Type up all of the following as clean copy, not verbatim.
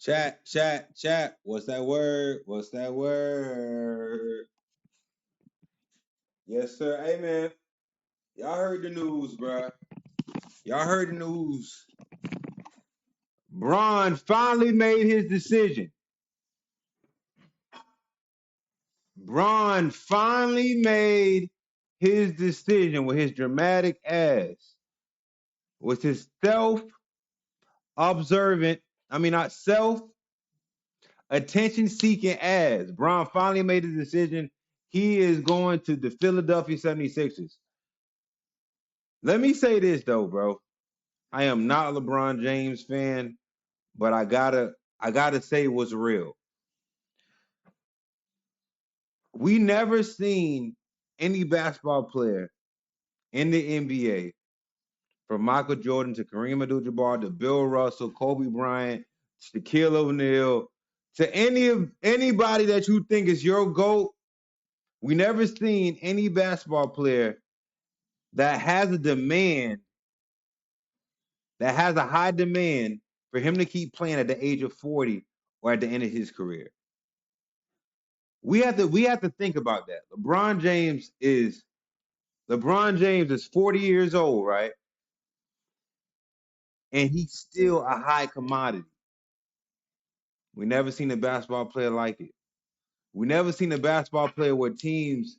Chat. What's that word? What's that word? Yes, sir. Hey, man. Y'all heard the news, bruh. Y'all heard the news. Braun finally made his decision. Braun finally made his decision with his dramatic ass, with his self-observant, not self-attention seeking ass. Braun finally made the decision. He is going to the Philadelphia 76ers. Let me say this though, bro. I am not a LeBron James fan, but I gotta say what's real. We never seen any basketball player in the NBA, from Michael Jordan to Kareem Abdul-Jabbar to Bill Russell, Kobe Bryant, Shaquille O'Neal, to anybody that you think is your GOAT. We never seen any basketball player that has a demand, that has a high demand for him to keep playing at the age of 40 or at the end of his career. We have to think about that. LeBron James is 40 years old, right? And he's still a high commodity. We never seen a basketball player like it. We never seen a basketball player where teams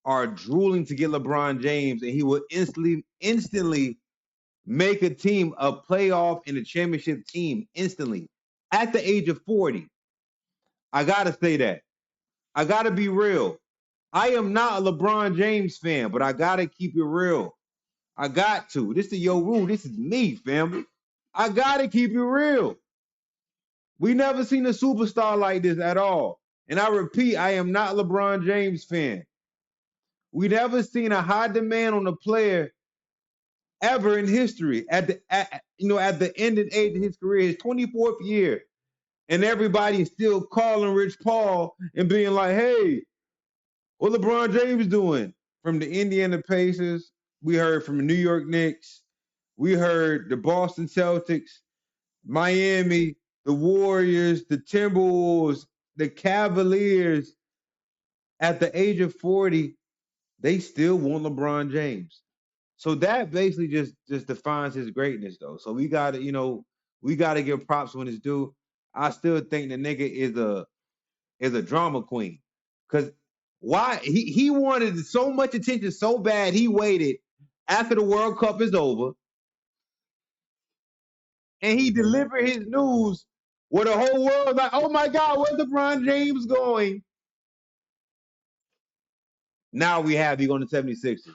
are drooling to get LeBron James, and he will instantly make a team a playoff and a championship team instantly at the age of 40. I gotta say that. I gotta be real. I am not a LeBron James fan, but I gotta keep it real. I got to. This is your rule. This is me, family. I gotta keep it real. We never seen a superstar like this at all. And I repeat, I am not a LeBron James fan. We never seen a high demand on a player ever in history at the end and age of his career, his 24th year. And everybody is still calling Rich Paul and being like, hey, what LeBron James doing? From the Indiana Pacers, we heard from the New York Knicks, we heard the Boston Celtics, Miami, the Warriors, the Timberwolves, the Cavaliers. At the age of 40, they still want LeBron James. So that basically just defines his greatness, though. So we gotta give props when it's due. I still think the nigga is a drama queen. Cause why he wanted so much attention so bad he waited after the World Cup is over, and he delivered his news where the whole world like, oh my God, where's LeBron James going? Now he going to 76ers.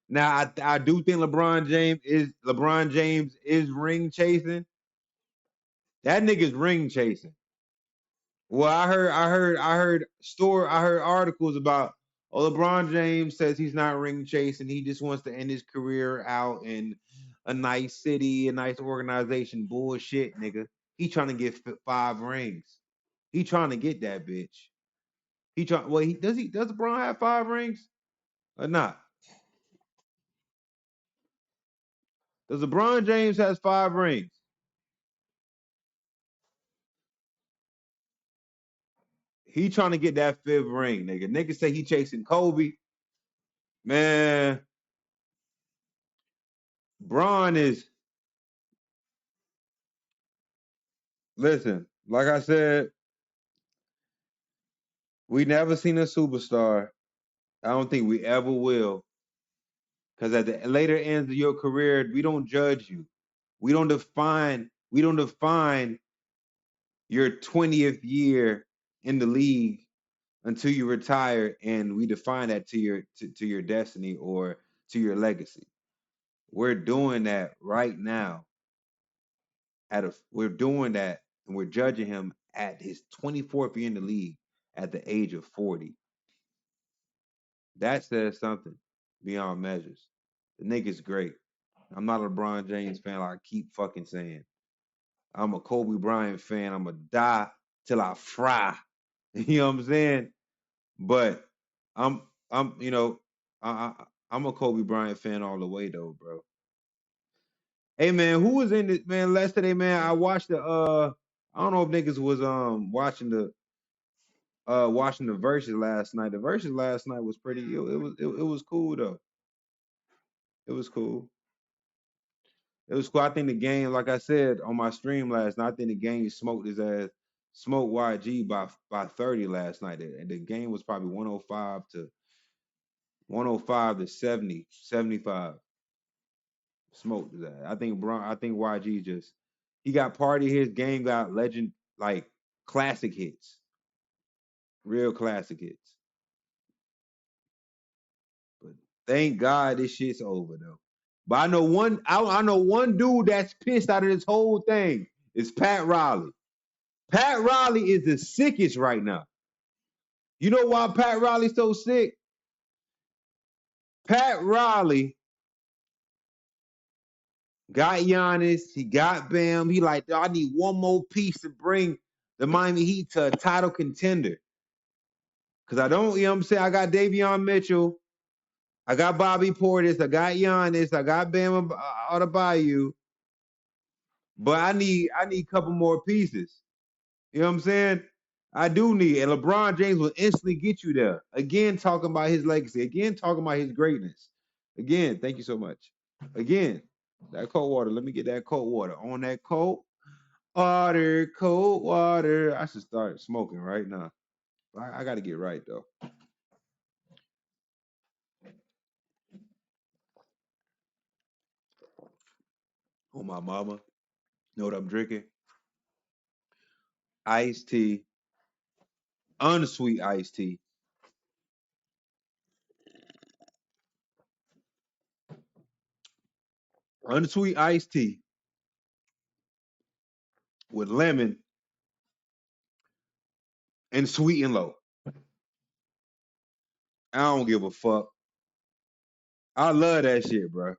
Now I do think LeBron James is ring chasing. That nigga's ring chasing. Well, I heard articles about, oh, LeBron James says he's not ring chasing. He just wants to end his career out in a nice city, a nice organization. Bullshit, nigga. He trying to get 5 rings. He trying to get that bitch. He trying. Well, does LeBron have 5 rings or not? Does LeBron James has 5 rings? He trying to get that 5th ring, nigga. Nigga say he chasing Kobe. Man, Braun is, listen, like I said, we never seen a superstar. I don't think we ever will. Because at the later ends of your career, we don't judge you. We don't define your 20th year in the league until you retire, and we define that to your destiny or to your legacy. We're doing that right now. We're doing that, and we're judging him at his 24th year in the league at the age of 40. That says something beyond measures. The nigga's great. I'm not a LeBron James fan, like I keep fucking saying. I'm a Kobe Bryant fan. I'm going to die till I fry. You know what I'm saying? But I'm I'm you know I I'm a Kobe Bryant fan all the way though, bro. Hey man, who was in it, man? Yesterday, man, I watched the I don't know if niggas was watching the verses last night. The verses last night was pretty it was cool though. It was cool. It was cool. I think the game, like I said on my stream last night, I think the game smoked his ass, smoked YG by 30 last night. And the game was probably 105 to 70, 75. Smoked his ass. I think YG just he got party hits, game got legend like classic hits. Real classic hits. But thank God this shit's over though. But I know one dude that's pissed out of this whole thing is Pat Riley. Pat Riley is the sickest right now. You know why Pat Riley's so sick? Pat Riley got Giannis, he got Bam. He like, I need one more piece to bring the Miami Heat to a title contender. Cause I don't, you know what I'm saying? I got Davion Mitchell, I got Bobby Portis, I got Giannis, I got Bam Adebayo, but I need a couple more pieces. You know what I'm saying? I do need, and LeBron James will instantly get you there. Again, talking about his legacy. Again, talking about his greatness. Again, thank you so much. Again, that cold water. Let me get that cold water. On that cold water. I should start smoking right now. I got to get right though. Oh my mama. Know what I'm drinking? Iced tea, unsweet iced tea, unsweet iced tea with lemon and sweet and low. I don't give a fuck. I love that shit, bro.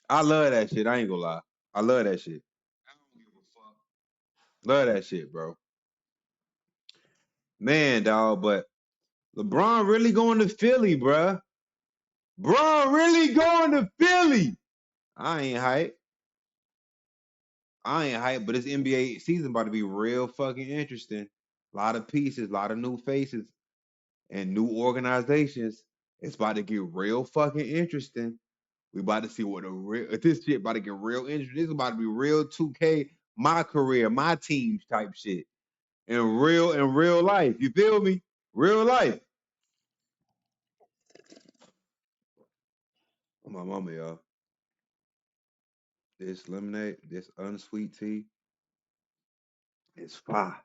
I love that shit. I ain't gonna lie. I love that shit. I don't give a fuck. Love that shit, bro. Man, dog, but LeBron really going to Philly, bro. Bron really going to Philly. I ain't hype. I ain't hype, but this NBA season about to be real fucking interesting. A lot of pieces, a lot of new faces, and new organizations. It's about to get real fucking interesting. We about to see what a real this shit about to get real interesting. This is about to be real 2K, my career, my teams type shit. In real life. You feel me? Real life. Oh, my mama, y'all. This lemonade, this unsweet tea, it's fire.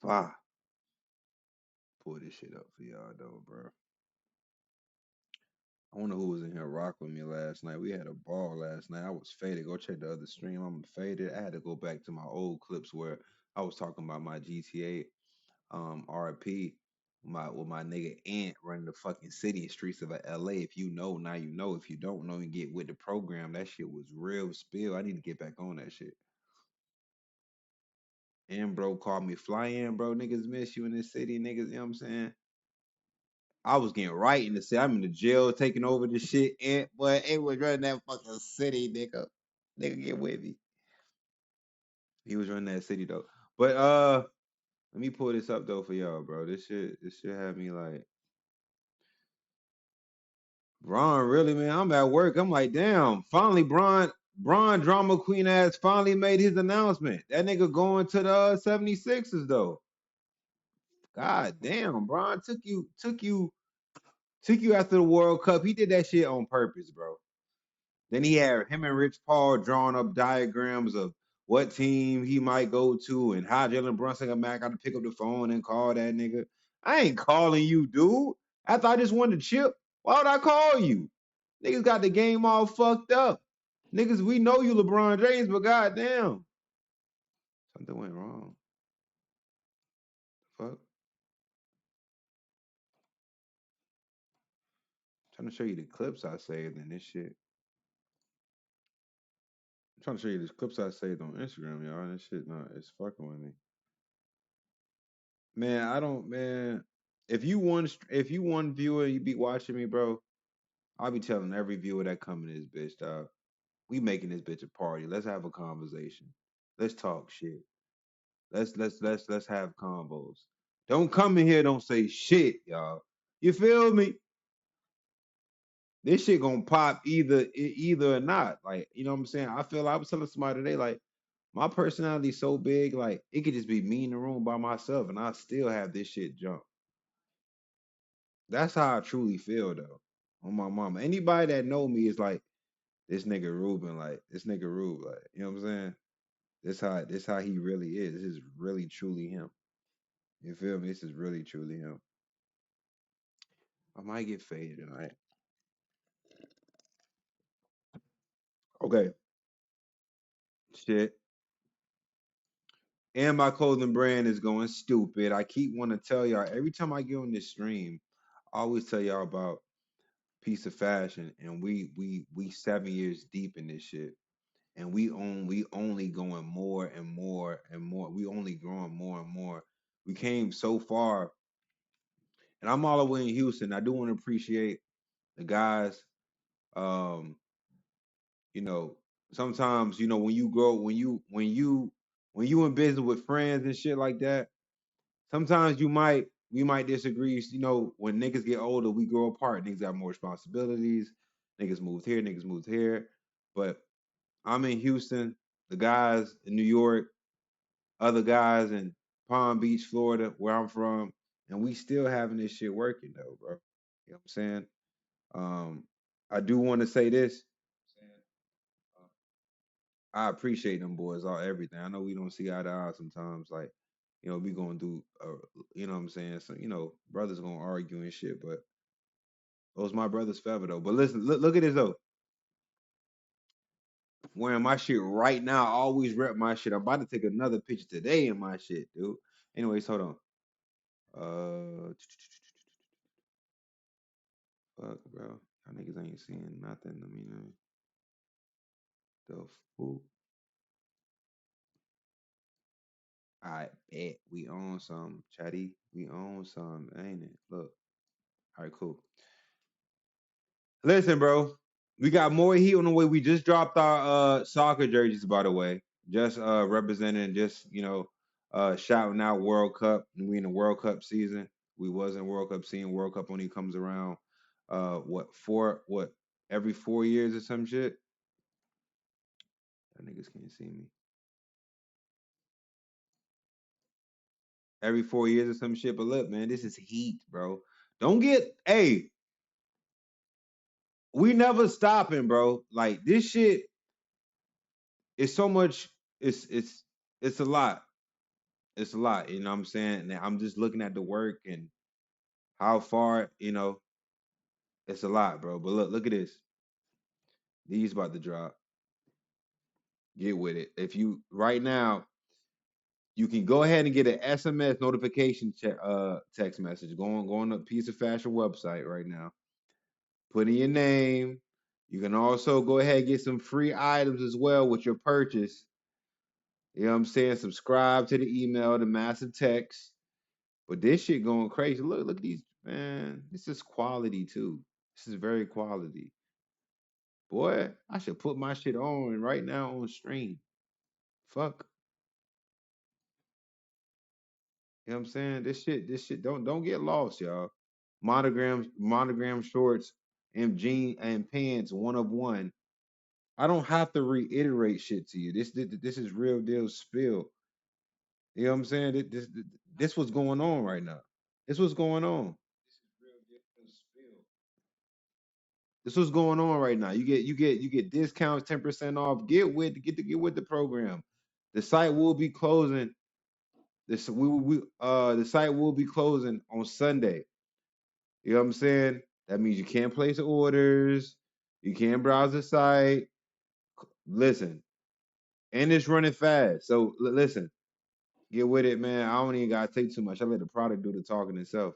Fire. Pull this shit up for y'all though, bro. I wonder who was in here rock with me last night. We had a ball last night. I was faded. Go check the other stream. I'm faded. I had to go back to my old clips where I was talking about my GTA RP with my nigga Ant running the fucking city and streets of LA. If you know, now you know. If you don't know, you get with the program. That shit was real spill. I need to get back on that shit. And bro called me fly in, bro. Niggas miss you in this city, niggas. You know what I'm saying? I was getting right in the city. I'm in the jail taking over the shit. And but it was running that fucking city, nigga. Nigga get with me. He was running that city though. But let me pull this up though for y'all, bro. This shit had me like Bron, really, man. I'm at work. I'm like, damn, finally Bron drama queen ass finally made his announcement. That nigga going to the 76ers though. God damn, Bron took you after the World Cup. He did that shit on purpose, bro. Then he had him and Rich Paul drawing up diagrams of what team he might go to and how Jalen Brunson got to pick up the phone and call that nigga. I ain't calling you, dude. After I just won the chip, why would I call you? Niggas got the game all fucked up. Niggas, we know you LeBron James, but goddamn. Something went wrong. Fuck. I'm trying to show you the clips I saved and this shit. I'm trying to show you the clips I saved on Instagram, y'all. And this shit, nah, it's fucking with me. Man, I don't, man. If you one viewer, you be watching me, bro. I'll be telling every viewer that come in this bitch, dog. We making this bitch a party. Let's have a conversation. Let's talk shit. Let's have convos. Don't come in here, don't say shit, y'all. You feel me? This shit gonna pop either or not. Like, you know what I'm saying? I was telling somebody today, like, my personality so big, like it could just be me in the room by myself and I still have this shit jump. That's how I truly feel though. On my mama. Anybody that know me is like this nigga Ruben, like this nigga Rube, like, you know what I'm saying? This how he really is. This is really truly him. You feel me? This is really truly him. I might get faded tonight. Okay. Shit. And my clothing brand is going stupid. I keep wanting to tell y'all every time I get on this stream, I always tell y'all about piece of fashion, and we 7 years deep in this shit, and we only going more and more and more. We only growing more and more. We came so far, and I'm all the way in Houston. I do want to appreciate the guys. Um, you know, sometimes when you grow, when you in business with friends and shit like that. Sometimes we might disagree. When niggas get older, we grow apart. Niggas got more responsibilities. Niggas moved here. But I'm in Houston, the guys in New York, other guys in Palm Beach, Florida, where I'm from, and we still having this shit working though, bro. You know what I'm saying? Um, I do want to say this. I appreciate them boys, all everything. I know we don't see eye to eye sometimes. Like, we gonna do, you know what I'm saying? So, brothers gonna argue and shit, but those my brothers forever though. But listen, look at this though. Wearing my shit right now, I always rep my shit. I'm about to take another picture today in my shit, dude. Anyways, hold on. Fuck, bro. Y'all niggas ain't seeing nothing. I mean, the fool. I bet we own some, chatty. We own some, ain't it? Look. All right, cool. Listen, bro, we got more heat on the way. We just dropped our soccer jerseys, by the way. Just representing, just shouting out World Cup. We in the World Cup season. We was in World Cup season. World Cup only comes around what every 4 years or some shit. That niggas can't see me. Every 4 years or some shit. But look, man, this is heat, bro. Don't get we never stopping, bro. Like this shit is so much. It's a lot. It's a lot, you know what I'm saying? And I'm just looking at the work and how far, it's a lot, bro. But look at this. These about to drop. Get with it. If you right now, you can go ahead and get an SMS notification text message. Go on the Piece of Fashion website right now. Put in your name. You can also go ahead and get some free items as well with your purchase. You know what I'm saying? Subscribe to the email, the massive text. But this shit going crazy. Look at these, man. This is quality too. This is very quality. Boy, I should put my shit on right now on stream. Fuck. You know what I'm saying? This shit don't get lost, y'all. Monogram shorts and jean and pants, one of one. I don't have to reiterate shit to you. This is real deal spill. You know what I'm saying? This what's going on right now. This what's going on. This what's going on right now. You get discounts, 10% off. Get with the program. The site will be closing. The site will be closing on Sunday. You know what I'm saying? That means you can't place orders. You can't browse the site. Listen, and it's running fast. So listen, get with it, man. I don't even gotta take too much. I let the product do the talking itself.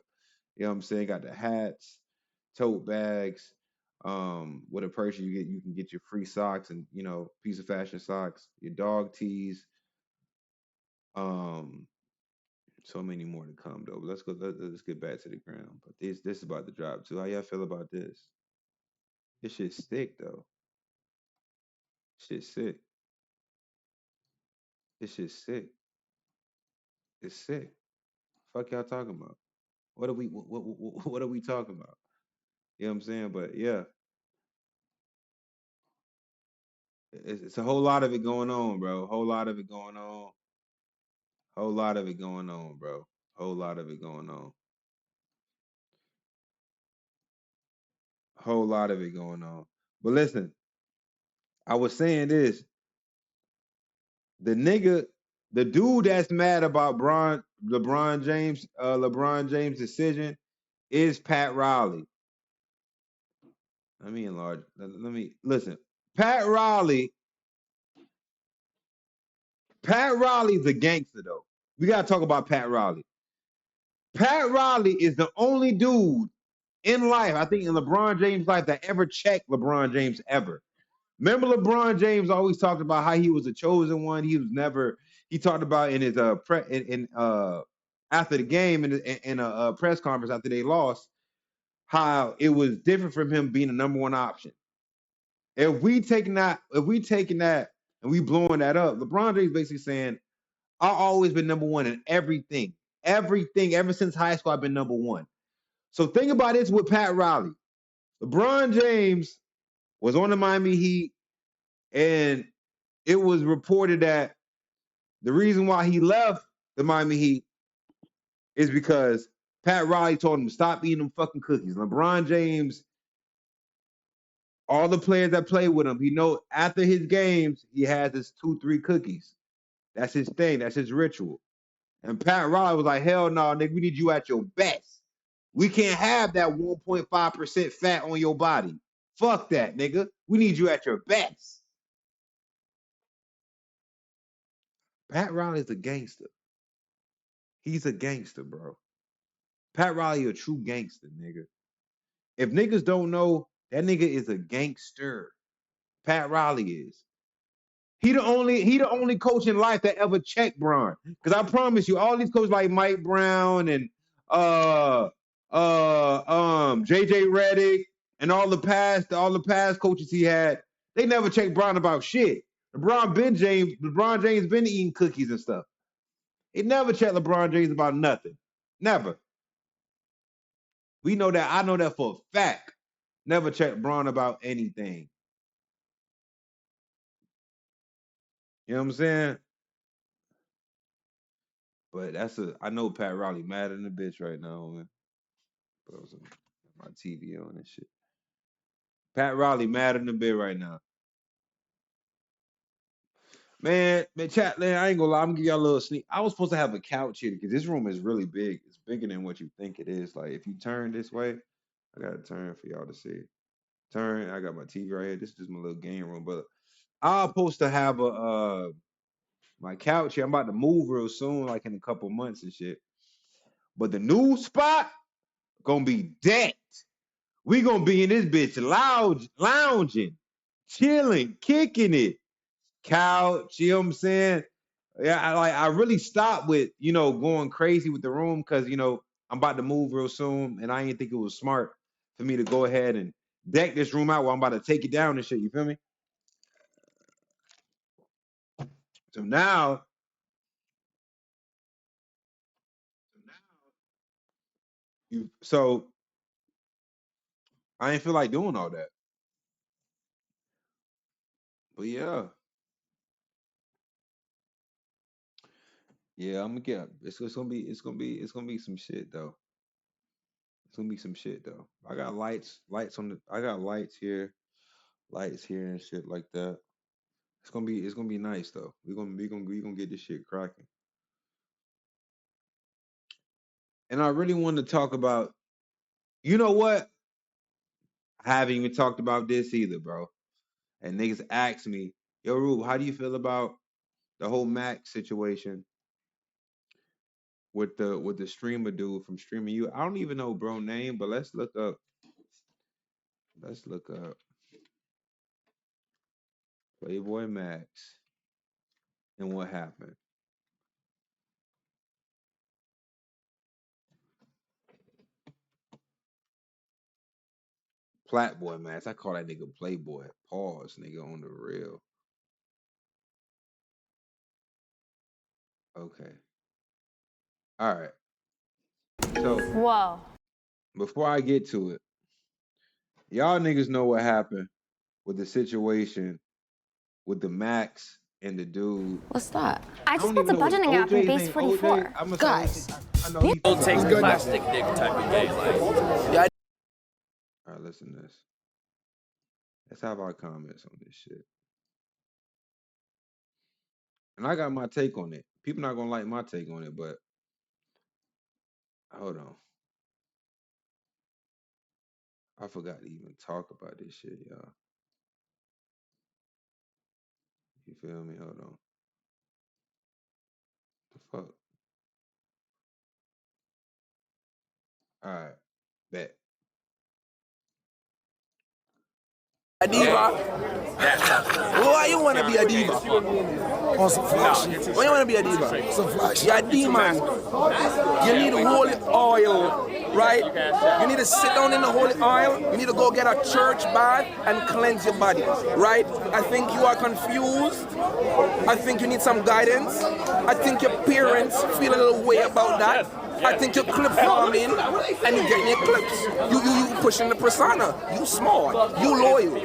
You know what I'm saying? Got the hats, tote bags. With a purchase you can get your free socks and piece of fashion socks, your dog tees. Um, so many more to come though. But let's go. Let's get back to the ground. But this is about to drop too. How y'all feel about this? This shit stick though. Shit's sick. This shit's sick. It's sick. Fuck y'all talking about? What are we talking about? You know what I'm saying? But yeah, it's a whole lot of it going on, bro. Whole lot of it going on. Whole lot of it going on, bro. Whole lot of it going on. Whole lot of it going on. But listen, I was saying this. The nigga, the dude that's mad about LeBron James' decision is Pat Riley. Let me enlarge. Let me listen. Pat Riley. Pat Riley's a gangster though. We gotta talk about Pat Riley. Pat Riley is the only dude in life, I think in LeBron James' life, that ever checked LeBron James ever. Remember, LeBron James always talked about how he was a chosen one. He was never. He talked about in his after the game in a press conference after they lost how it was different from him being the number one option. If we taking that and we blowing that up, LeBron James basically saying, "I've always been number one in everything, everything. Ever since high school, I've been number one." So think about this with Pat Riley. LeBron James was on the Miami Heat, and it was reported that the reason why he left the Miami Heat is because Pat Riley told him to stop eating them fucking cookies. LeBron James, all the players that play with him, he know after his games, he has his 2, 3 cookies. That's his thing. That's his ritual. And Pat Riley was like, hell no, nigga, we need you at your best. We can't have that 1.5% fat on your body. Fuck that, nigga. We need you at your best. Pat Riley's a gangster. He's a gangster, bro. Pat Riley a true gangster, nigga. If niggas don't know, that nigga is a gangster. Pat Riley is. He the only coach in life that ever checked Bron. Because I promise you, all these coaches like Mike Brown and uh JJ Redick and all the past coaches he had, they never checked Bron about shit. LeBron James been eating cookies and stuff. He never checked LeBron James about nothing. Never. We know that. I know that for a fact. Never checked Bron about anything. You know what I'm saying? But I know Pat Riley mad in the bitch right now, man. But I was on my TV on and shit. Pat Riley mad in the bit right now. Man, chat, man, I ain't gonna lie. I'm gonna give y'all a little sneak. I was supposed to have a couch here because this room is really big. It's bigger than what you think it is. Like if you turn this way, I gotta turn for y'all to see. Turn. I got my TV right here. This is just my little game room, but I'm supposed to have a my couch here. I'm about to move real soon, like in a couple months and shit. But the new spot gonna be decked. We gonna be in this bitch lounging, chilling, kicking it. Couch, you know what I'm saying? Yeah, I really stopped with, going crazy with the room because, I'm about to move real soon and I didn't think it was smart for me to go ahead and deck this room out while I'm about to take it down and shit. You feel me? So now, so I ain't feel like doing all that. But yeah, I'm gonna get. It's gonna be some shit though. It's gonna be some shit though. I got I got lights here and shit like that. It's gonna be nice though. We gonna get this shit cracking. And I really want to talk about. You know what? I haven't even talked about this either, bro. And niggas ask me, "Yo, Rube, how do you feel about the whole Max situation with the streamer dude from Streaming You?" I don't even know bro name, but let's look up. Let's look up Playboy Max and what happened. PlaqueBoymax. I call that nigga Playboy. Pause, nigga, on the real. Okay. All right. So Whoa. before I get to it, y'all niggas know what happened with the situation with the Max and the dude. What's that? I I just don't built even a know, was budgeting app in OJ's Base name OJ? 44. I'm gonna Guys, I know he's Don't take plastic dick type of gay. Like, yeah, all right, listen to this. Let's have our comments on this shit. And I got my take on it. People not gonna like my take on it, but hold on. I forgot to even talk about this shit, y'all. You feel me? Hold on. The fuck? All right, bet. a diva. Why you wanna be a diva? On some fly shit. Why you wanna be a diva? Some fly shit. You're a demon. You need holy oil, right? You need to sit down in the holy oil. You need to go get a church bath and cleanse your body, right? I think you are confused. I think you need some guidance. I think your parents feel a little way about that. I think you're clip farming and you're getting your clips. You pushing the persona. You smart. You loyal.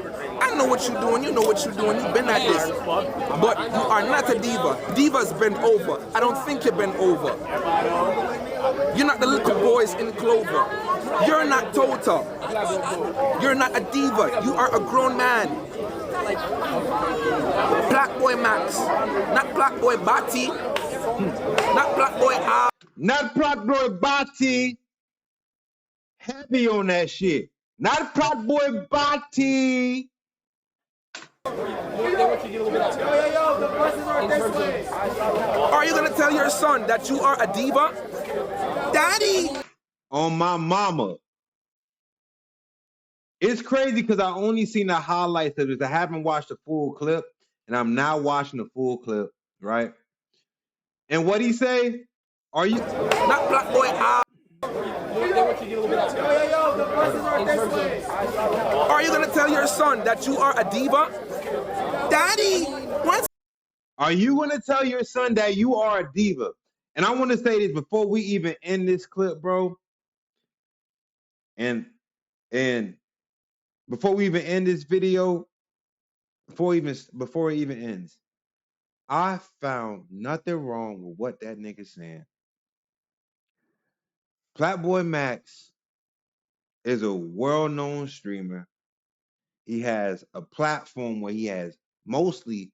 I know what you're doing. You know what you're doing. You've been at this. But you are not a diva. Divas bend over. I don't think you bend over. You're not the little boys in clover. You're not Tota. You're not a diva. You are a grown man. PlaqueBoymax. Not PlaqueBoy Not PlaqueBoy Not PlaqueBoy Bati. Heavy on that shit. Not PlaqueBoy Bati. Are you gonna tell your son that you are a diva? Daddy! On my mama. It's crazy because I only seen the highlights of this. I haven't watched the full clip, and I'm now watching the full clip, right? And what he say? Are you Not PlaqueBoy Are you gonna tell your son that you are a diva? Daddy! What? Are you gonna tell your son that you are a diva? And I want to say this before we even end this clip, bro. And before we even end this video, before it even ends, I found nothing wrong with what that nigga's saying. PlaqueBoymax is a well-known streamer. He has a platform where he has mostly,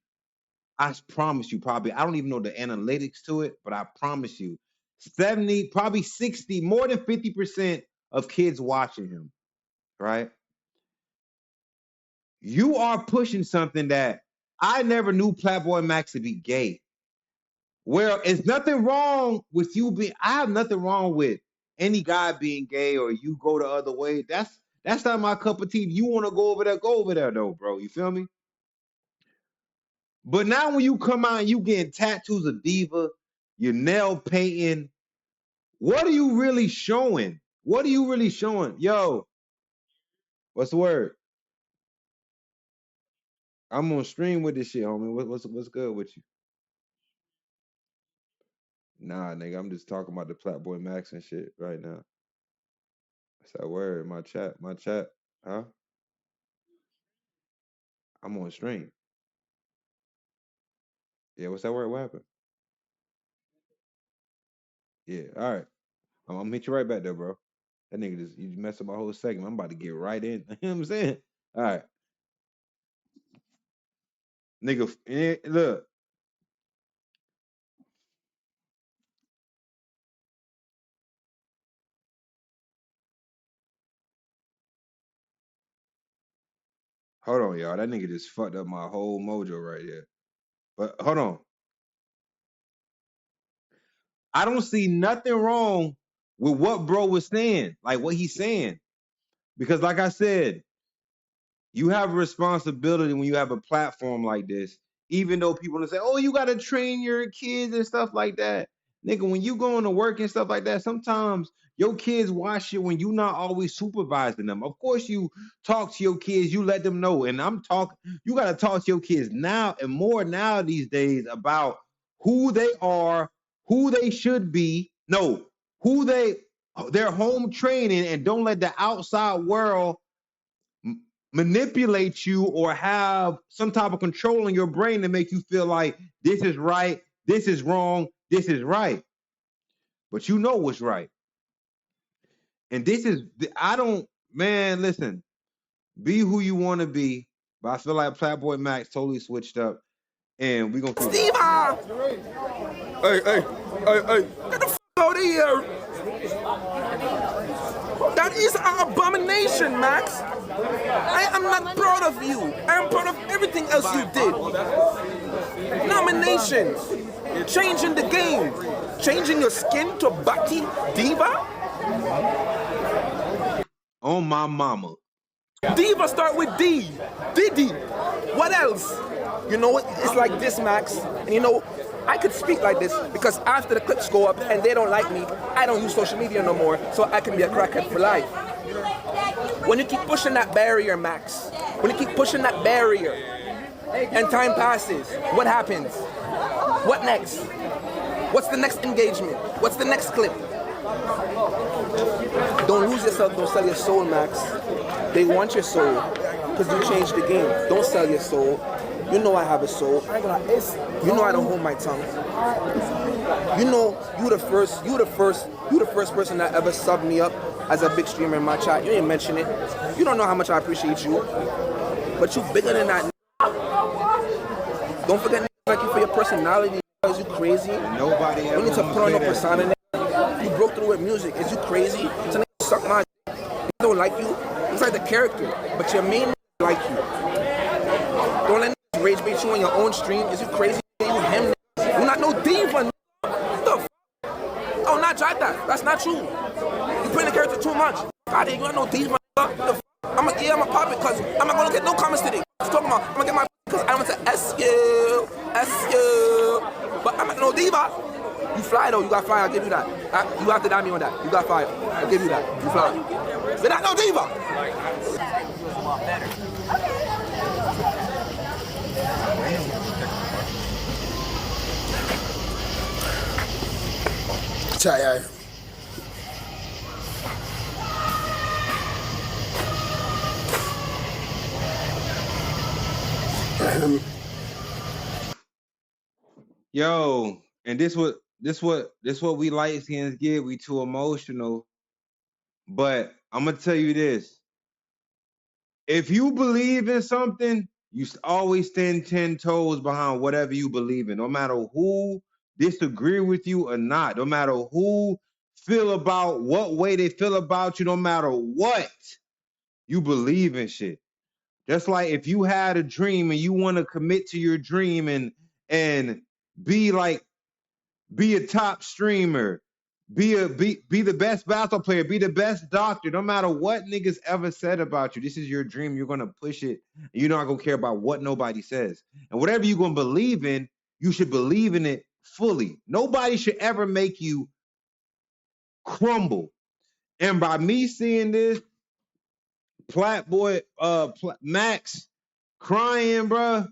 I promise you, probably, I don't even know the analytics to it, but I promise you, 70, probably 60, more than 50% of kids watching him, right? You are pushing something that I never knew PlaqueBoymax to be gay. Well, it's nothing wrong with you being, I have nothing wrong with any guy being gay or you go the other way. That's not my cup of tea. If you want to go over there though, bro. You feel me? But now when you come out and you getting tattoos of diva, you're nail painting, what are you really showing? What are you really showing? Yo, what's the word? I'm on stream with this shit, homie. What's good with you? Nah, nigga, I'm just talking about the PlaqueBoymax and shit right now. What's that word? My chat. Huh? I'm on stream. Yeah, what's that word? What happened? Yeah, all right. I'm gonna meet you right back there, bro. That nigga just you messed up my whole segment. I'm about to get right in. You know what I'm saying? All right. Nigga, look. Hold on, y'all. That nigga just fucked up my whole mojo right there. But hold on. I don't see nothing wrong with what bro was saying, like what he's saying. Because like I said, you have a responsibility when you have a platform like this, even though people want to say, oh, you got to train your kids and stuff like that. Nigga, when you going to work and stuff like that, sometimes your kids watch you when you're not always supervising them. Of course, you talk to your kids, you let them know. And you got to talk to your kids now and more now these days about who they are, who they should be, no, who their home training, and don't let the outside world manipulate you or have some type of control in your brain to make you feel like this is right, this is wrong, this is right. But you know what's right. And this is, man, listen, be who you want to be. But I feel like PlaqueBoymax totally switched up. And we're going to Steve! Hey, get the f out of here! That is an abomination, Max. I am not proud of you. I am proud of everything else you did. Nominations, changing the game, changing your skin to Baki Diva. Oh, my mama. Diva start with D. Diddy. What else? You know what? It's like this, Max. And you know, I could speak like this because after the clips go up and they don't like me, I don't use social media no more, so I can be a crackhead for life. When you keep pushing that barrier, Max, when you keep pushing that barrier and time passes, what happens? What next? What's the next engagement? What's the next clip? Don't lose yourself, don't sell your soul, Max. They want your soul because you changed the game. Don't sell your soul. You know I have a soul. You know I don't hold my tongue. You know you the first person that ever subbed me up as a big streamer in my chat. You ain't mention it. You don't know how much I appreciate you. But you bigger than that. Don't forget like you for your personality. Is you crazy? Nobody ever. You need to put on a persona. You broke through with music. Is you crazy? So suck my dick. They don't like you. It's like the character, but your main like you. Don't let rage bait you on your own stream. Is you crazy? You him? You're not no diva. What the f? Oh, not drive that. That's not true. You putting the character too much. God, you not no diva. What the f? I'm gonna pop it because I'm not gonna get no comments today. What you talking about? I'm gonna get my because I want to SU. But I'm not no diva. You fly though. You got fire. I'll give you that. You have to die me on that. You got fire. I'll give you that. You fly. You're not no diva. Tired. Yo, and this what we light skins get. We too emotional. But I'm gonna tell you this. If you believe in something, you always stand 10 toes behind whatever you believe in, no matter who disagree with you or not, no matter who feel about what way they feel about you, no matter what, you believe in shit. Just like if you had a dream and you want to commit to your dream and be a top streamer, be the best basketball player, be the best doctor, no matter what niggas ever said about you. This is your dream. You're gonna push it. You're not gonna care about what nobody says. And whatever you're gonna believe in, you should believe in it fully. Nobody should ever make you crumble. And by me seeing this, Max crying, bruh,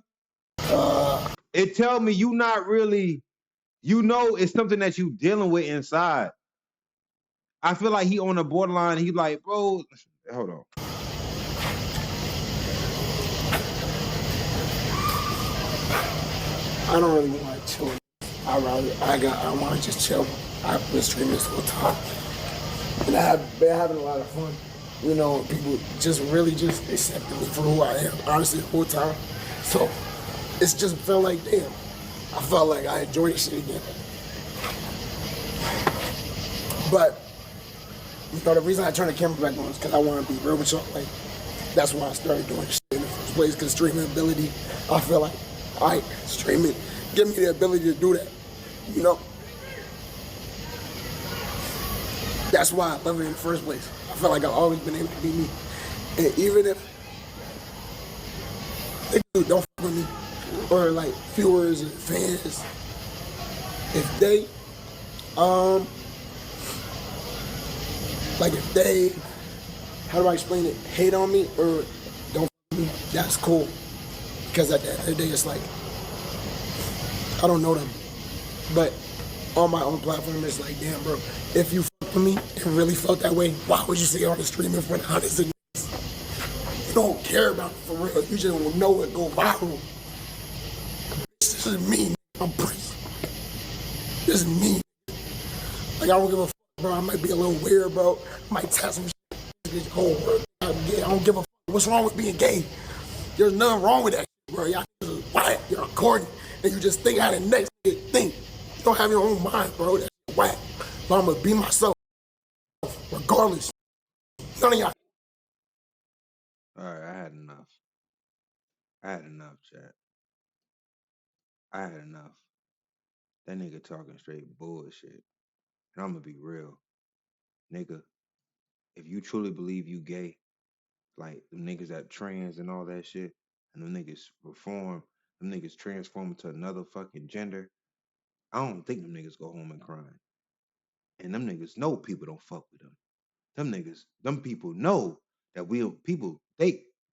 it tell me you not really. You know it's something that you dealing with inside. I feel like he on the borderline. He like, bro, hold on. I don't really want to chill. I want to just chill. I've been streaming this whole time. And I've been having a lot of fun. You know, people just really just accepted me for who I am, honestly, the whole time. So it's just felt like, damn. I felt like I enjoyed this shit again. But, you know, the reason I turned the camera back on is because I want to be real with y'all. Like, that's why I started doing shit in the first place, because streaming ability, I feel like, all right, streaming, give me the ability to do that, you know? That's why I love it in the first place. I feel like I've always been able to be me. And even if they don't fuck with me, or like viewers and fans, if they, like if they, how do I explain it, hate on me or don't fuck with me, that's cool. Because at the end of the day, it's like, I don't know them. But on my own platform, it's like, damn, bro, if you fuck with me and really felt that way, why would you say on the stream in front of hundreds of niggas? You don't care about it for real. You just know it go viral. This is me. I'm priest. This is me. Like, I don't give a fuck, bro. I might be a little weird, bro. I might test some shit. Oh, bro. I don't give a fuck. What's wrong with being gay? There's nothing wrong with that shit, bro. Y'all just whack. You're recording, and you just think how the next nigga think. You don't have your own mind, bro. That's whack. But I'm gonna be myself, regardless. None of y'all. All right, I had enough. I had enough, chat. I had enough. That nigga talking straight bullshit. And I'm gonna be real. Nigga, if you truly believe you gay, like them niggas that trans and all that shit, and them niggas reform, them niggas transform into another fucking gender, I don't think them niggas go home and crying. And them niggas know people don't fuck with them. Them people know that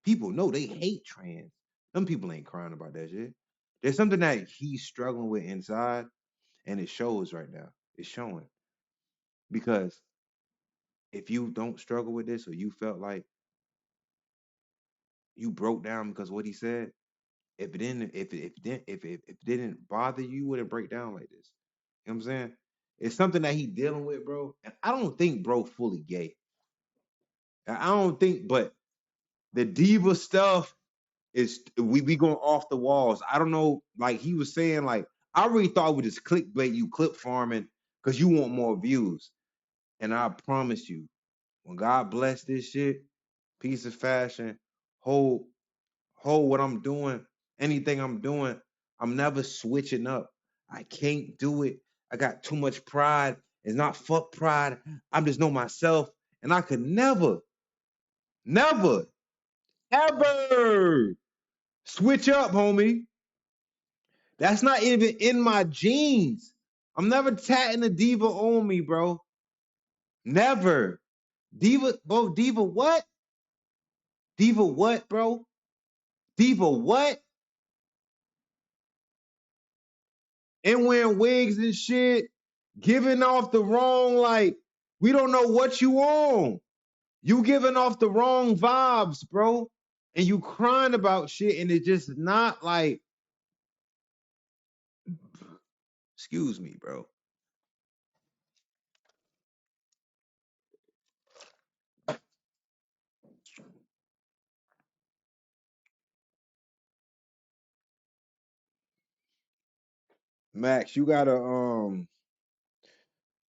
people know they hate trans. Them people ain't crying about that shit. There's something that he's struggling with inside, and it shows right now. It's showing. Because if you don't struggle with this, or you felt like you broke down because of what he said, if it didn't bother you, you wouldn't break down like this. You know what I'm saying? It's something that he dealing with, bro. And I don't think bro fully gay. I don't think, but the diva stuff is we be going off the walls. I don't know, like he was saying, like I really thought it was just clickbait, you clip farming because you want more views. And I promise you, when God bless this shit, piece of fashion, hold what I'm doing, anything I'm doing, I'm never switching up. I can't do it. I got too much pride. It's not fuck pride. I'm just know myself. And I could never, ever switch up, homie. That's not even in my genes. I'm never tatting a diva on me, bro. Never. Diva, bro, diva what? Diva what, bro? Diva what? And wearing wigs and shit, giving off the wrong, like, we don't know what you on. You giving off the wrong vibes, bro. And you crying about shit, and it's just not like, excuse me, bro. Max, you gotta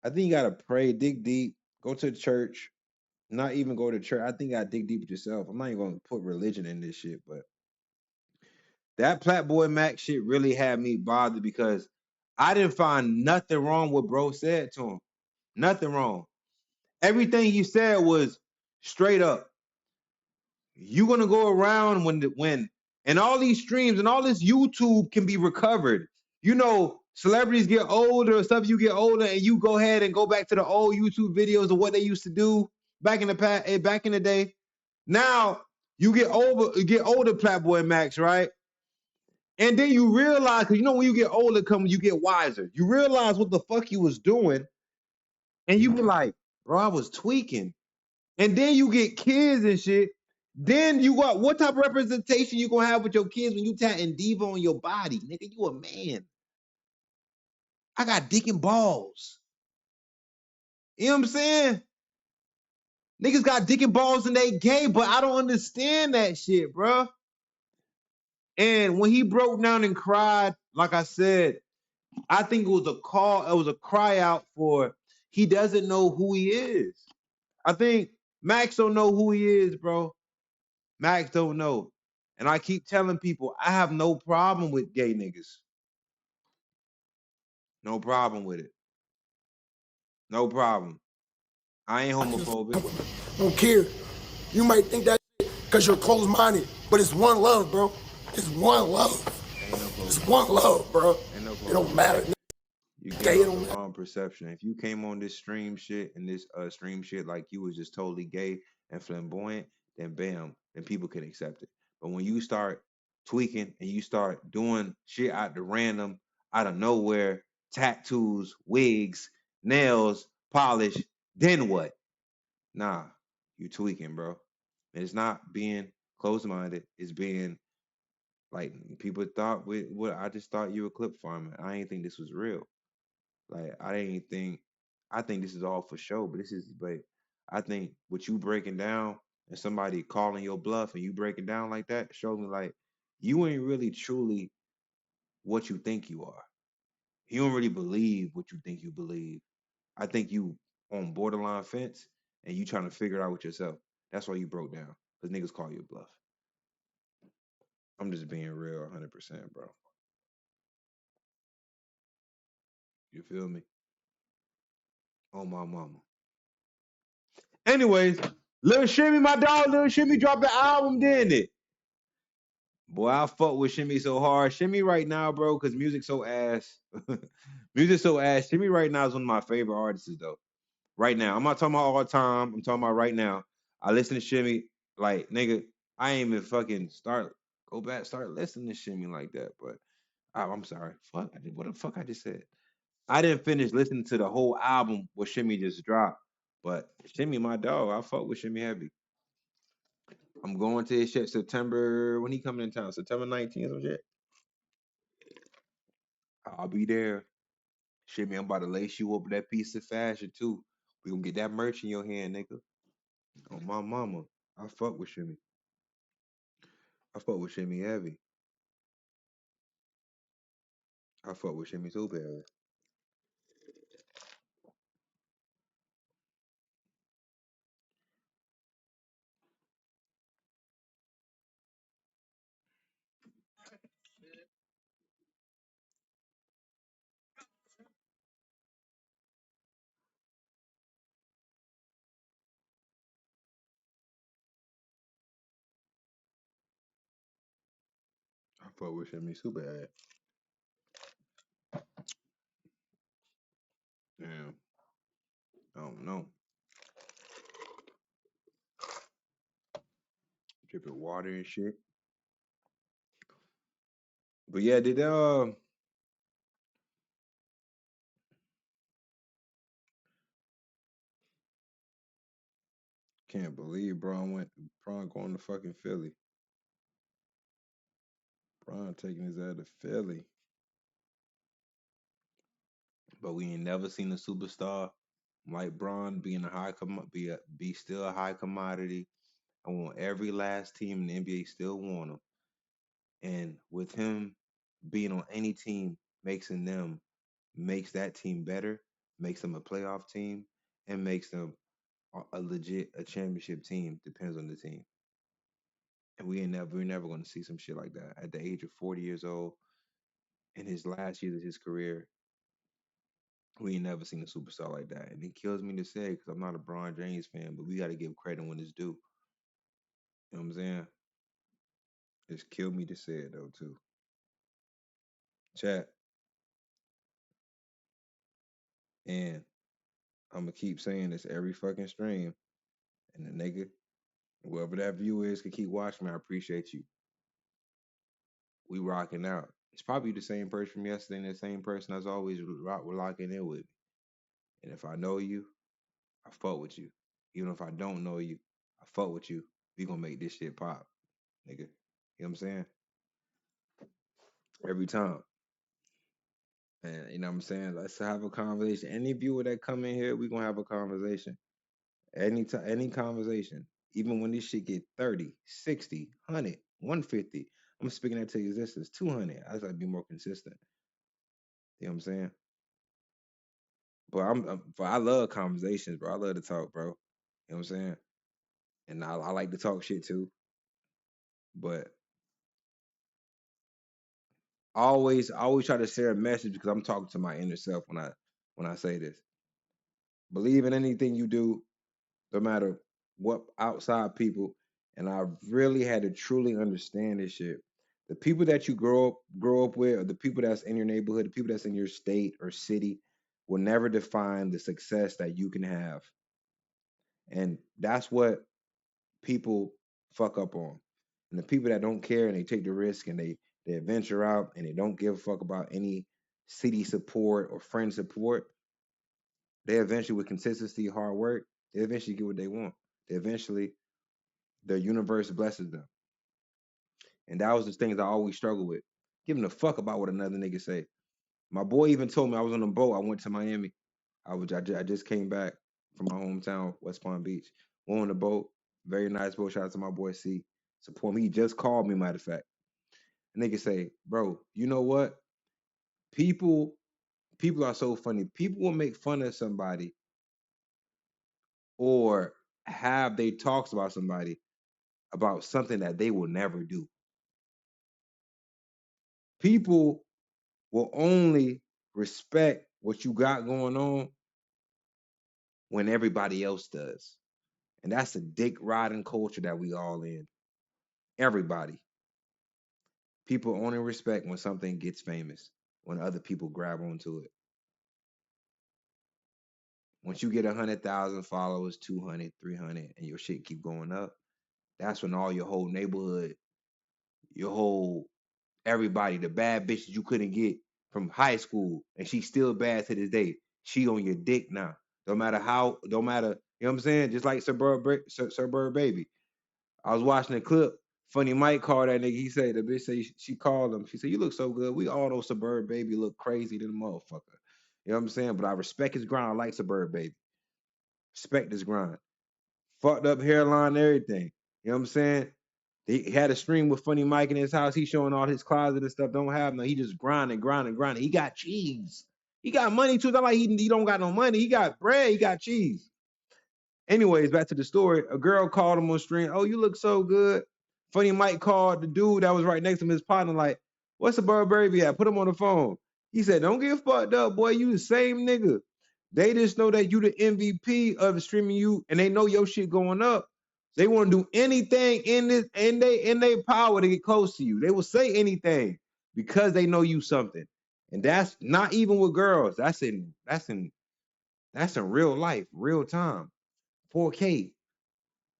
I think you gotta pray, dig deep, go to the church, not even go to church. I think you gotta dig deep with yourself. I'm not even gonna put religion in this shit, but that PlaqueBoymax shit really had me bothered because I didn't find nothing wrong with bro said to him. Nothing wrong. Everything he said was straight up. You're gonna go around when and all these streams and all this YouTube can be recovered. You know, celebrities get older, stuff you get older, and you go ahead and go back to the old YouTube videos of what they used to do back in the past, back in the day. Now you get older, PlaqueBoymax, right? And then you realize, because you know when you get older, you get wiser. You realize what the fuck you was doing, and you be like, bro, I was tweaking. And then you get kids and shit. Then you got what type of representation you gonna have with your kids when you tatting diva on your body, nigga? You a man. I got dick and balls. You know what I'm saying? Niggas got dick and balls and they gay, but I don't understand that shit, bro. And when he broke down and cried, like I said, I think it was a call, it was a cry out for he doesn't know who he is. I think Max don't know who he is, bro. Max don't know. And I keep telling people, I have no problem with gay niggas. No problem with it. No problem. I ain't homophobic. I don't care. You might think that because you're closed-minded, but it's one love, bro. It's one love. It's one love, bro. It don't matter. You get the wrong perception. If you came on this stream shit and this stream shit like you was just totally gay and flamboyant, then bam, then people can accept it. But when you start tweaking and you start doing shit out the random, out of nowhere, tattoos, wigs, nails, polish. Then what? Nah, you tweaking, bro. And it's not being closed-minded. It's being like people thought with what I just thought you were clip farming. I didn't think this was real. Like I didn't think I think this is all for show, but I think what you breaking down and somebody calling your bluff and you breaking down like that showed me like you ain't really truly what you think you are. You don't really believe what you think you believe. I think you on borderline fence and you trying to figure it out with yourself. That's why you broke down. Because niggas call you a bluff. I'm just being real 100%, bro. You feel me? Oh my mama. Anyways, Lil Shimmy, my dog, Lil Shimmy dropped the album, didn't it? Boy, I fuck with Shimmy so hard. Shimmy right now, bro, because music so ass. Music so ass. Shimmy right now is one of my favorite artists, though. Right now. I'm not talking about all the time. I'm talking about right now. I listen to Shimmy, like, nigga, I ain't even fucking start listening to Shimmy like that. But I'm sorry. Fuck, what the fuck I just said? I didn't finish listening to the whole album what Shimmy just dropped. But Shimmy, my dog, I fuck with Shimmy heavy. I'm going to his shit September when he coming in town. September 19th or shit. I'll be there. Shimmy, I'm about to lace you up with that piece of fashion too. We gonna get that merch in your hand, nigga. On my mama. I fuck with Shimmy. I fuck with Shimmy heavy. I fuck with Shimmy super heavy. I fuck with Shimmy super heavy. Damn. I don't know. Dripping water and shit. But yeah, did can't believe Braun going to fucking Philly. Braun taking his ass to Philly. But we ain't never seen a superstar like Braun being a be still a high commodity. I want every last team in the NBA still want him. And with him being on any team makes that team better, makes them a playoff team, and makes them a legit a championship team. Depends on the team. And we're never gonna see some shit like that at the age of 40 years old in his last years of his career. We ain't never seen a superstar like that, and it kills me to say because I'm not a Bron James fan, but we got to give credit when it's due. You know what I'm saying? It's killed me to say it though too. Chat, and I'm gonna keep saying this every fucking stream, and the nigga, whoever that view is, can keep watching me. I appreciate you. We rocking out. It's probably the same person from yesterday and the same person that's always locking in with me. And if I know you, I fuck with you. Even if I don't know you, I fuck with you. We gonna make this shit pop, nigga. You know what I'm saying? Every time. And you know what I'm saying? Let's have a conversation. Any viewer that come in here, we gonna have a conversation. Anytime, any conversation. Even when this shit get 30, 60, 100, 150, I'm speaking that to existence. 200. I just gotta be more consistent. You know what I'm saying? But I love conversations, bro. I love to talk, bro. You know what I'm saying? And I like to talk shit too. But I always try to share a message because I'm talking to my inner self when I say this. Believe in anything you do, no matter what outside people. And I really had to truly understand this shit. The people that you grow up with, or the people that's in your neighborhood, the people that's in your state or city, will never define the success that you can have. And that's what people fuck up on. And the people that don't care and they take the risk and they venture out and they don't give a fuck about any city support or friend support, they eventually, with consistency, hard work, they eventually get what they want. They eventually, the universe blesses them. And that was the things I always struggle with. Giving a fuck about what another nigga say. My boy even told me I was on a boat. I went to Miami. I just came back from my hometown, West Palm Beach. Went on the boat. Very nice boat. Shout out to my boy C. Support me. He just called me, matter of fact. A nigga say, bro, you know what? People people are so funny. People will make fun of somebody or have they talks about somebody about something that they will never do. People will only respect what you got going on when everybody else does. And that's the dick riding culture that we all in. Everybody. People only respect when something gets famous, when other people grab onto it. Once you get 100,000 followers, 200, 300, and your shit keep going up, that's when all your whole neighborhood, your whole everybody, the bad bitches you couldn't get from high school, and she's still bad to this day. She on your dick now. Don't matter how, don't matter, you know what I'm saying? Just like Suburb Baby. I was watching a clip. Funny Mike called that nigga. He said the bitch say she called him. She said, "You look so good. We all know Suburb Baby look crazy than a motherfucker." You know what I'm saying? But I respect his grind. I like Suburb Baby. Respect his grind. Fucked up hairline and everything. You know what I'm saying? He had a stream with Funny Mike in his house. He showing all his closet and stuff. Don't have no. He just grinding, grinding, grinding. He got cheese. He got money too. It's not like he don't got no money. He got bread. He got cheese. Anyways, back to the story. A girl called him on stream. Oh, you look so good. Funny Mike called the dude that was right next to him, his partner, like, what's the Burberry at? Put him on the phone. He said, don't get fucked up, boy. You the same nigga. They just know that you the MVP of streaming you, and they know your shit going up. They want to do anything in their power to get close to you. They will say anything because they know you something. And that's not even with girls. That's in real life, real time. 4K,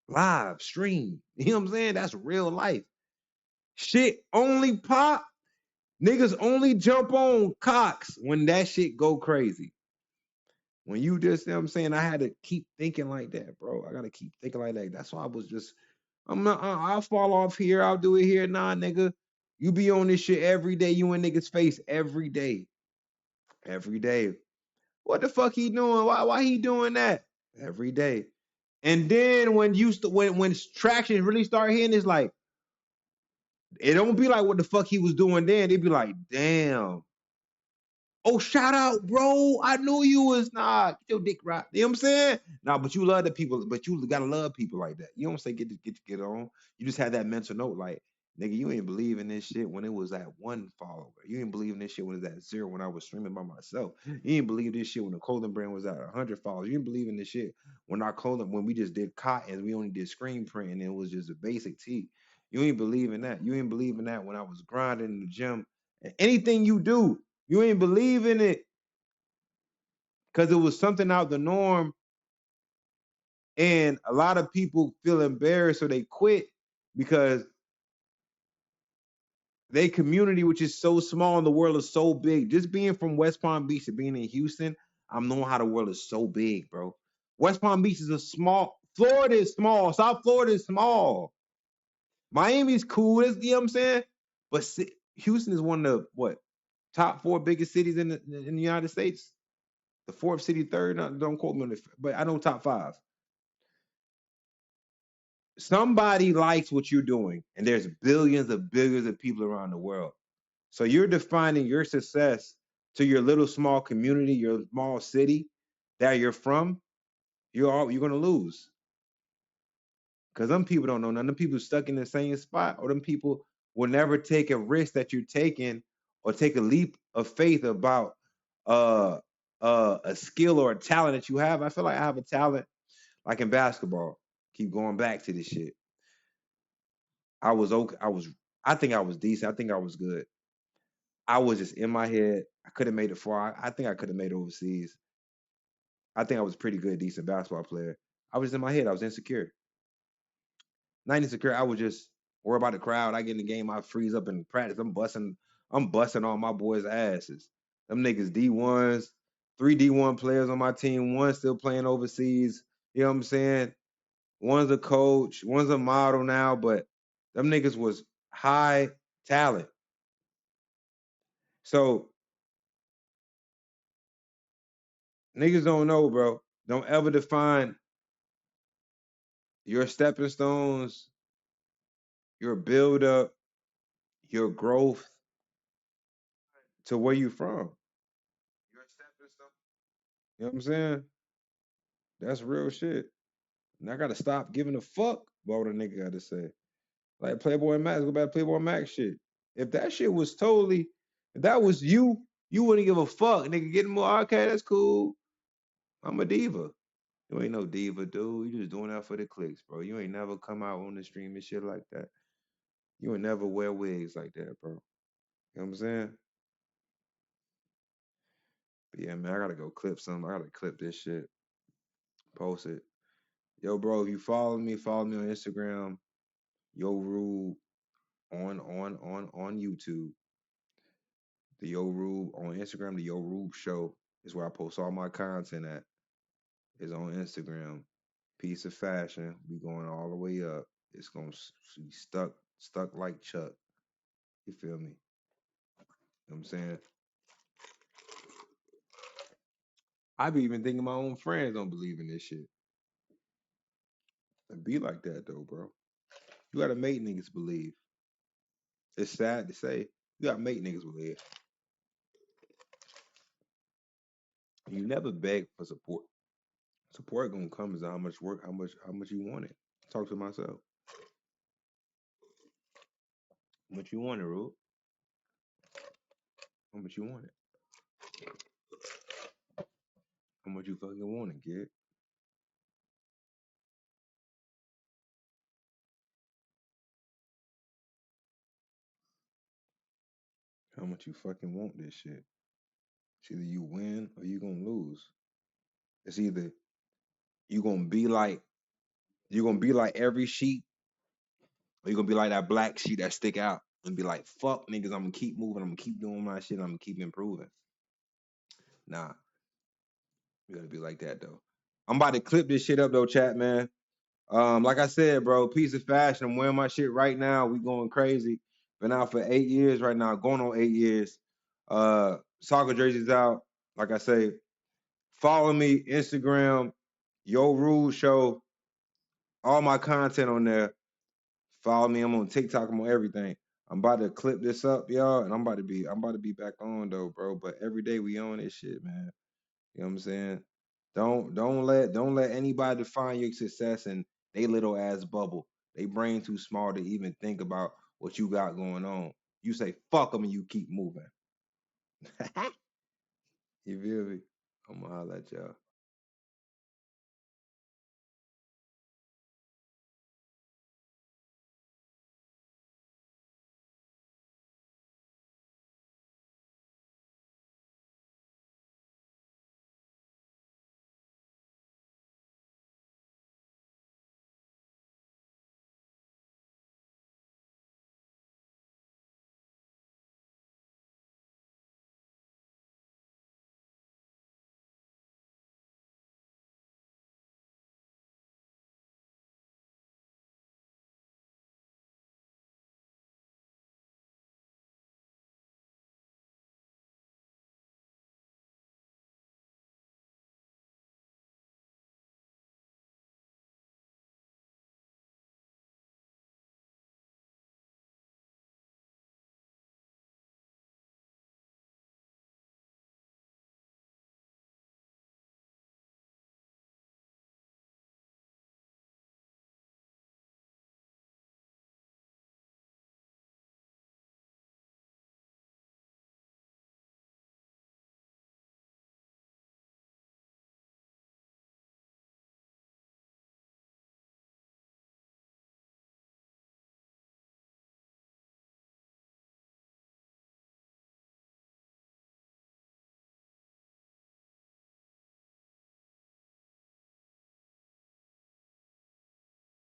live, stream. You know what I'm saying? That's real life. Shit only pop. Niggas only jump on cocks when that shit go crazy. When you just, you know what I'm saying? I had to keep thinking like that, bro. I gotta keep thinking like that. That's why I was just, I'll fall off here. I'll do it here. Nah, nigga. You be on this shit every day. You in niggas' face every day. Every day. What the fuck he doing? Why he doing that? Every day. And then when traction really start hitting, it's like it don't be like what the fuck he was doing then. They be like, damn. Oh, shout out, bro. I knew you was get your dick right. You know what I'm saying? Nah, but you love the people, but you gotta love people like that. You don't say get on. You just have that mental note, like, nigga, you ain't believe in this shit when it was at 1 follower. You ain't believe in this shit when it was at 0 when I was streaming by myself. You ain't believe this shit when the clothing brand was at 100 followers. You didn't believe in this shit when we just did cotton, we only did screen print and it was just a basic tee. You ain't believe in that. You ain't believe in that when I was grinding in the gym. Anything you do, you ain't believe in it because it was something out the norm. And a lot of people feel embarrassed or they quit because they community, which is so small and the world is so big. Just being from West Palm Beach to being in Houston, I'm knowing how the world is so big, bro. West Palm Beach is Florida is small. South Florida is small. Miami's cool, you know what I'm saying? But Houston is one of the, top 4 biggest cities in the United States? The 4th city, 3rd. Don't quote me on it, but I know top 5. Somebody likes what you're doing, and there's billions of people around the world. So you're defining your success to your little small community, your small city that you're from. You're gonna lose because them people don't know none. Them people stuck in the same spot, or them people will never take a risk that you're taking, or take a leap of faith about uh a skill or a talent that you have. I feel like I have a talent, like in basketball. Keep going back to this shit. I was okay. I think I was decent. I think I was good. I was just in my head. I could have made it far. I think I could have made it overseas. I think I was a pretty good, decent basketball player. I was in my head. I was insecure. Not insecure. I was just worried about the crowd. I get in the game. I freeze up in practice. I'm busting all my boys' asses. Them niggas D1s, 3 D1 players on my team, one still playing overseas. You know what I'm saying? One's a coach, one's a model now, but them niggas was high talent. So niggas don't know, bro. Don't ever define your stepping stones, your build up, your growth to where you from. Your stepping stone. You know what I'm saying? That's real shit. And I gotta stop giving a fuck about what a nigga gotta say. Like PlaqueBoymax, go back to PlaqueBoymax shit. If that shit was totally, if that was you, you wouldn't give a fuck. Nigga getting more, okay, that's cool. I'm a diva. You ain't no diva, dude. You just doing that for the clicks, bro. You ain't never come out on the stream and shit like that. You ain't never wear wigs like that, bro. You know what I'm saying? But yeah, man, I gotta go clip some. I gotta clip this shit, post it. Yo, bro, if you follow me on Instagram, YOOOREU on YouTube. The YOOOREU on Instagram, the YOOOREU show is where I post all my content at. Is on Instagram. Piece of fashion. We going all the way up. It's gonna be stuck like Chuck. You feel me? You know what I'm saying? I be even thinking my own friends don't believe in this shit. It be like that though, bro. You gotta make niggas believe. It's sad to say. You gotta make niggas believe. You never beg for support. Support gonna come as how much work, how much you want it. Talk to myself. How much you want it, Rube? How much you want it? How much you fucking want it, kid? How much you fucking want this shit? It's either you win or you gonna lose. It's either you gonna be like every sheep, or you gonna be like that black sheep that stick out and be like, fuck niggas, I'm gonna keep moving, I'm gonna keep doing my shit, I'm gonna keep improving. Nah, you gotta be like that though. I'm about to clip this shit up though, chat man. Like I said, bro, piece of fashion. I'm wearing my shit right now. We going crazy. Been out for 8 years right now, going on 8 years. Soccer jerseys out. Like I say, follow me, Instagram, YOOOREU Show, all my content on there. Follow me. I'm on TikTok. I'm on everything. I'm about to clip this up, y'all, and I'm about to be back on though, bro. But every day we on this shit, man. You know what I'm saying? Don't let anybody define your success in they little ass bubble. They brain too small to even think about what you got going on. You say fuck them and you keep moving. You feel me? I'm gonna holler at y'all.